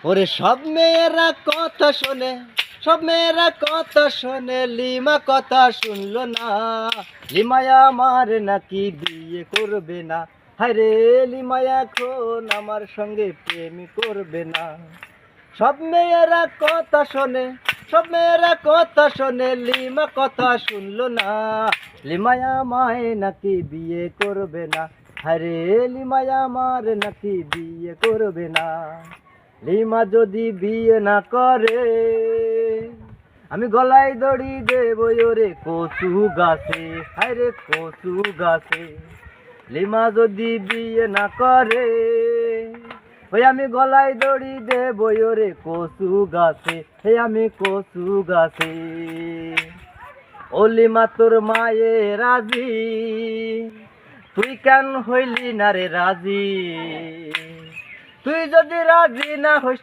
ওরে সব মেয়েরা কথা শোনে, সব মেয়েরা কথা শোনে, লিমা কথা শুনলো না। লিমায়া আমার নাকি বিয়ে করবে না। হায় রে, লিমায়া এখন আমার সঙ্গে প্রেম করবে না। সব মেয়েরা কথা শোনে, সব মেয়েরা কথা শোনে, লিমা কথা শুনলো না। লিমায়া আমায় নাকি বিয়ে করবে না। হায় রে, লিমায়া আমার নাকি বিয়ে করবে না। লিমা যদি বিয়ে না করে, আমি গলায় দড়ি দেব ওরে কচু গাছে। হায় রে কচু গাছে। লিমা যদি বিয়ে না করে, ওই আমি গলায় দড়ি দেব ওরে কচু গাছে। হে আমি কচু গাছে। ও লিমা তোর মায়ে রাজি, তুই কেন হইলি না রে রাজি? তুই যদি রাজি না হইস